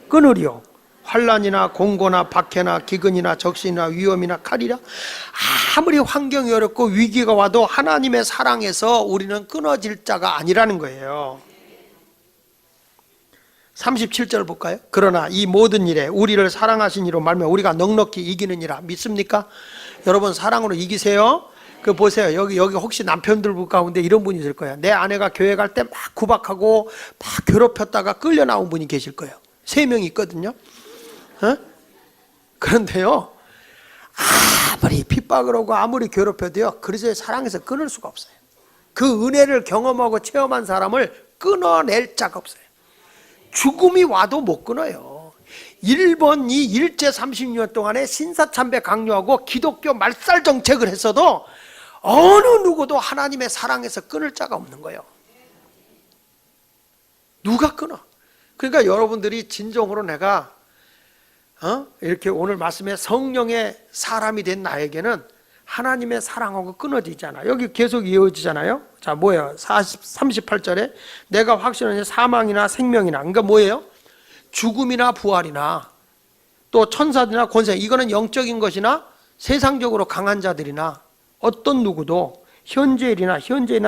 끊으리요? 환난이나 공고나 박해나 기근이나 적신이나 위험이나 칼이라. 아무리 환경이 어렵고 위기가 와도 하나님의 사랑에서 우리는 끊어질 자가 아니라는 거예요. 37절 볼까요? 그러나 이 모든 일에 우리를 사랑하신 이로 말미암아 우리가 넉넉히 이기느니라. 믿습니까? 여러분 사랑으로 이기세요. 그 보세요. 여기 혹시 남편들 가운데 이런 분이 있을 거예요. 내 아내가 교회 갈 때 막 구박하고 막 괴롭혔다가 끌려 나온 분이 계실 거예요. 3명이 있거든요. 그런데요, 아무리 핍박을 하고 아무리 괴롭혀도요, 그리스도의 사랑에서 끊을 수가 없어요. 그 은혜를 경험하고 체험한 사람을 끊어낼 자가 없어요. 죽음이 와도 못 끊어요. 일본이 일제 30년 동안에 신사참배 강요하고 기독교 말살 정책을 했어도 어느 누구도 하나님의 사랑에서 끊을 자가 없는 거예요. 누가 끊어? 그러니까 여러분들이 진정으로 내가 이렇게 오늘 말씀에 성령의 사람이 된 나에게는 하나님의 사랑하고 끊어지잖아. 여기 계속 이어지잖아요. 자, 뭐예요? 38절에 내가 확신하는 사망이나 생명이나, 그러니까 뭐예요? 죽음이나 부활이나 또 천사들이나 권세, 이거는 영적인 것이나 세상적으로 강한 자들이나 어떤 누구도 현재일이나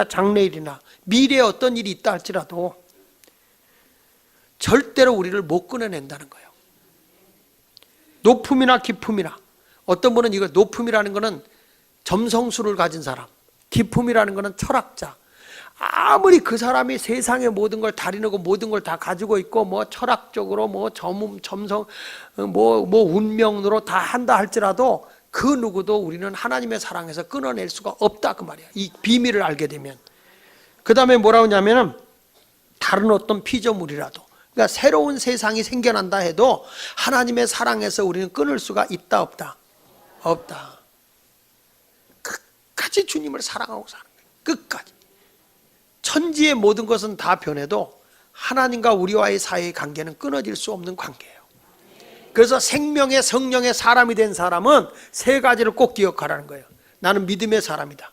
장래일이나 미래에 어떤 일이 있다 할지라도 절대로 우리를 못 끊어낸다는 거예요. 높음이나 깊음이나, 어떤 분은 이거 높음이라는 거는 점성술을 가진 사람, 깊음이라는 거는 철학자. 아무리 그 사람이 세상의 모든 걸 다리놓고 모든 걸 다 가지고 있고 뭐 철학적으로 뭐 점성 뭐 운명으로 다 한다 할지라도 그 누구도 우리는 하나님의 사랑에서 끊어낼 수가 없다 그 말이야. 이 비밀을 알게 되면. 그 다음에 뭐라고 하냐면은 다른 어떤 피조물이라도, 그러니까 새로운 세상이 생겨난다 해도 하나님의 사랑에서 우리는 끊을 수가 있다 없다? 없다. 끝까지 주님을 사랑하고 사는 거예요. 끝까지. 천지의 모든 것은 다 변해도 하나님과 우리와의 사이의 관계는 끊어질 수 없는 관계예요. 그래서 생명의 성령의 사람이 된 사람은 3가지를 꼭 기억하라는 거예요. 나는 믿음의 사람이다.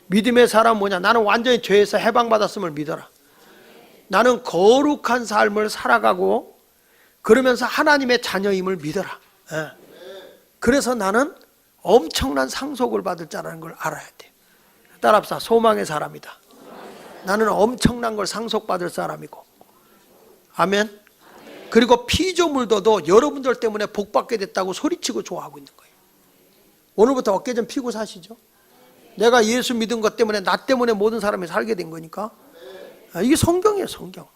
믿음의 사람은 뭐냐? 나는 완전히 죄에서 해방받았음을 믿어라. 나는 거룩한 삶을 살아가고 그러면서 하나님의 자녀임을 믿어라. 그래서 나는 엄청난 상속을 받을 자라는 걸 알아야 돼요. 따라합시다. 소망의 사람이다. 나는 엄청난 걸 상속받을 사람이고. 아멘. 그리고 피조물도 여러분들 때문에 복받게 됐다고 소리치고 좋아하고 있는 거예요. 오늘부터 어깨 좀 피고 사시죠. 내가 예수 믿은 것 때문에, 나 때문에 모든 사람이 살게 된 거니까. 이게 성경이에요. 성경.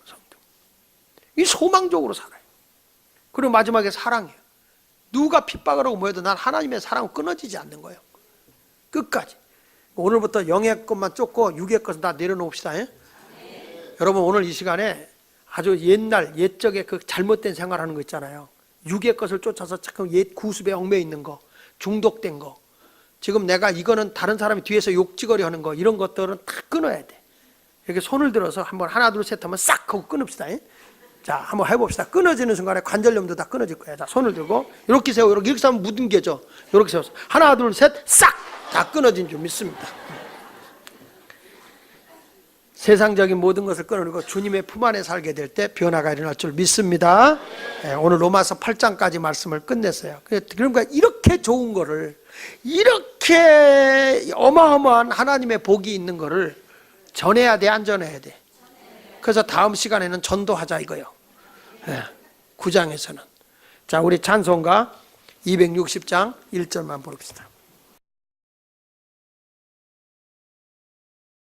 이 소망적으로 살아요. 그리고 마지막에 사랑이에요. 누가 핍박을 하고 뭐해도 난 하나님의 사랑은 끊어지지 않는 거예요. 끝까지. 오늘부터 영의 것만 쫓고 육의 것은 다 내려놓읍시다. 여러분 오늘 이 시간에 아주 옛적에 그 잘못된 생활하는 거 있잖아요. 육의 것을 쫓아서 참 옛 구습에 얽매여 있는 거, 중독된 거. 지금 내가 이거는 다른 사람이 뒤에서 욕지거리 하는 거, 이런 것들은 다 끊어야 돼. 이렇게 손을 들어서 한번 하나 둘 셋 하면 싹 하고 끊읍시다. 자, 한번 해봅시다. 끊어지는 순간에 관절염도 다 끊어질 거예요. 자, 손을 들고 이렇게 세워. 이렇게 하면 묻은게죠. 이렇게 세워서 하나 둘 셋 싹 다 끊어진 줄 믿습니다. 세상적인 모든 것을 끊어내고 주님의 품 안에 살게 될 때 변화가 일어날 줄 믿습니다. 오늘 로마서 8장까지 말씀을 끝냈어요. 그러니까 이렇게 좋은 거를, 이렇게 어마어마한 하나님의 복이 있는 거를 전해야 돼, 안 전해야 돼? 그래서 다음 시간에는 전도하자 이거요. 9장에서는. 자, 우리 찬송가 260장 1절만 부릅시다.